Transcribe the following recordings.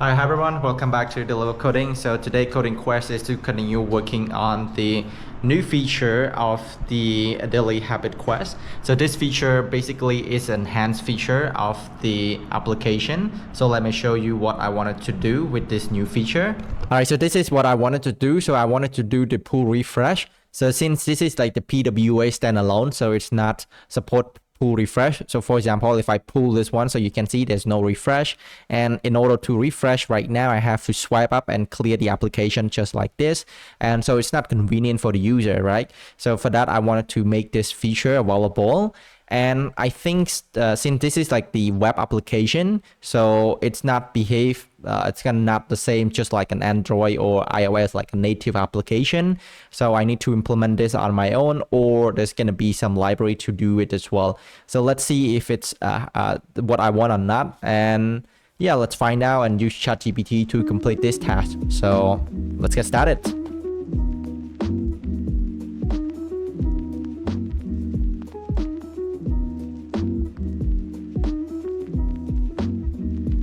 Hi everyone, welcome back to Deliver Coding. So today coding quest is to continue working on the new feature of the daily habit quest. So this feature basically is an enhanced feature of the application. So let me show you what I wanted to do with this new feature. All right, so this is what I wanted to do. So I wanted to do the pull refresh. So since this is like the PWA standalone, so it's not support pull refresh. So for example, if I pull this one, so you can see there's no refresh. And in order to refresh right now, I have to swipe up and clear the application just like this. And so it's not convenient for the user, right? So for that, I wanted to make this feature available. And I think since this is like the web application, so it's not it's kind of not the same just like an Android or iOS, like a native application. So I need to implement this on my own, or there's going to be some library to do it as well. So let's see if it's what I want or not. And yeah, let's find out and use ChatGPT to complete this task. So let's get started.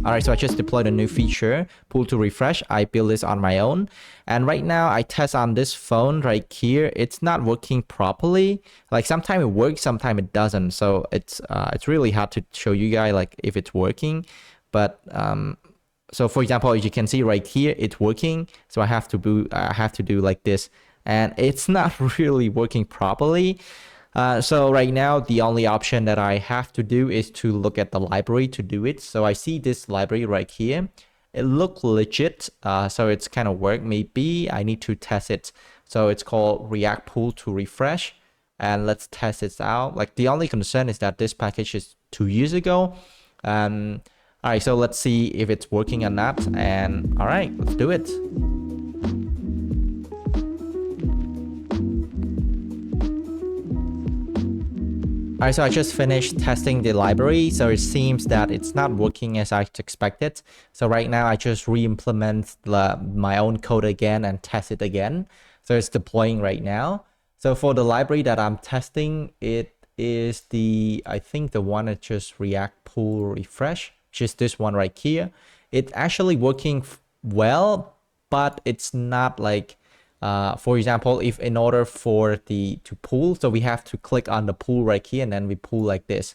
All right, so I just deployed a new feature, pull to refresh. I built this on my own. And right now I test on this phone right here. It's not working properly. Like sometimes it works, sometimes it doesn't. So it's really hard to show you guys like if it's working. But so for example, as you can see right here, it's working. So I have to do like this, and it's not really working properly. So right now, the only option that I have to do is to look at the library to do it. So I see this library right here. It looks legit. So it's kind of work. Maybe I need to test it. So it's called react pull to refresh. And let's test this out. Like the only concern is that this package is 2 years ago. All right, so let's see if it's working or not. And all right, let's do it. Alright, so I just finished testing the library, so it seems that it's not working as I expected. So right now I just re-implement my own code again and test it again. So it's deploying right now. So for the library that I'm testing, it is I think the one that just react pull refresh, which is this one right here. It's actually working well, but it's not like for example, if in order for to pull, so we have to click on the pull right here and then we pull like this.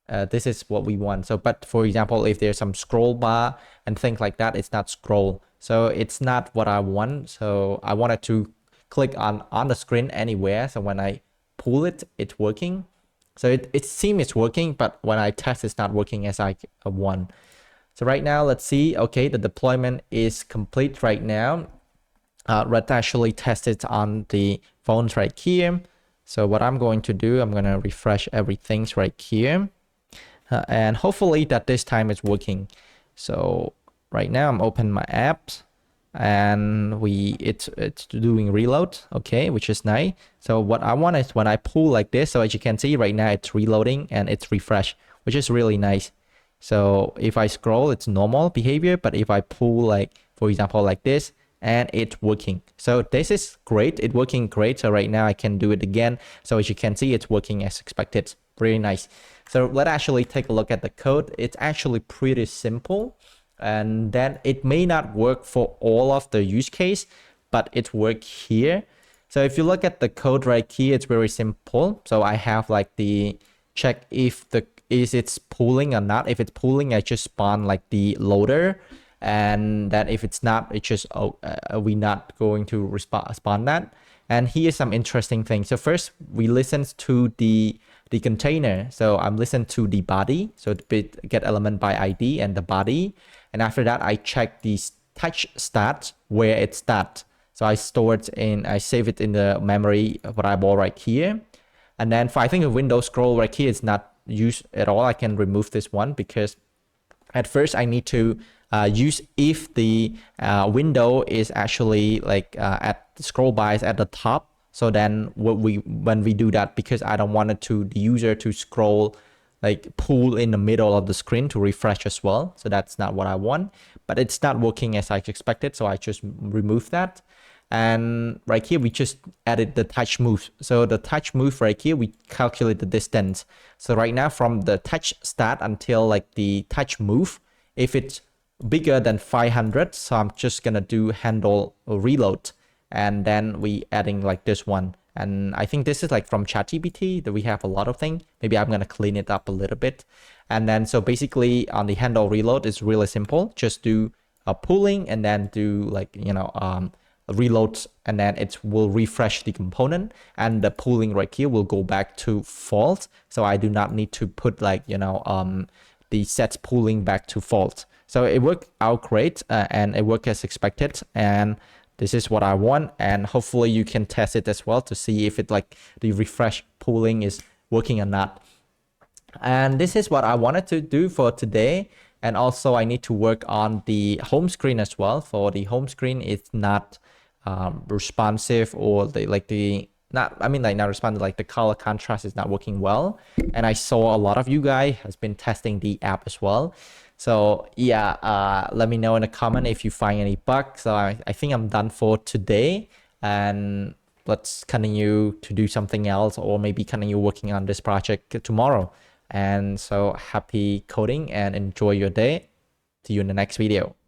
This is what we want. So, but for example, if there's some scroll bar and things like that, it's not scroll. So it's not what I want. So I wanted to click on the screen anywhere. So when I pull it, it's working. So it seems it's working, but when I test, it's not working as I want. So right now, let's see. Okay, the deployment is complete right now. Let's actually test it on the phones right here. So what I'm going to do, I'm going to refresh everything right here. And hopefully that this time it's working. So right now I'm opening my apps and it's doing reload, okay, which is nice. So what I want is when I pull like this, so as you can see right now it's reloading and it's refresh, which is really nice. So if I scroll, it's normal behavior, but if I pull like, for example, like this, and it's working. So this is great. It's working great. So right now I can do it again. So as you can see, it's working as expected. Very nice. So let's actually take a look at the code. It's actually pretty simple. And then it may not work for all of the use case, but it works here. So if you look at the code right here, it's very simple. So I have like the check if it's pulling or not. If it's pulling, I just spawn like the loader. And that if it's not, it's just we're not going to respond that. And here's some interesting things. So first we listen to the container. So I'm listening to the body, so get element by ID and the body. And after that I check the touch stat where it's stat. So I save it in the memory variable right here. And then for I think the window scroll right here is not used at all. I can remove this one because at first I need to use if the window is actually like at the scroll bar is at the top. So then when we do that, because I don't want the user to scroll like pull in the middle of the screen to refresh as well. So that's not what I want, but it's not working as I expected. So I just remove that. And right here, we just added the touch move. So the touch move right here, we calculate the distance. So right now from the touch start until like the touch move, if it's bigger than 500, so I'm just gonna do handle reload, and then we adding like this one. And I think this is like from ChatGPT that we have a lot of things. Maybe I'm gonna clean it up a little bit. And then so basically on the handle reload, it's really simple. Just do a pooling and then do like reload, and then it will refresh the component, and the pooling right here will go back to false. So I do not need to put like the set pooling back to false. So it worked out great, and it worked as expected, and this is what I want. And hopefully you can test it as well to see if it like the refresh pooling is working or not. And this is what I wanted to do for today. And also I need to work on the home screen as well. For the home screen, it's not responsive, or not responsive, like the color contrast is not working well. And I saw a lot of you guys has been testing the app as well. So yeah, let me know in the comment if you find any bugs. So I think I'm done for today, and let's continue to do something else, or maybe continue working on this project tomorrow. And so happy coding and enjoy your day. See you in the next video.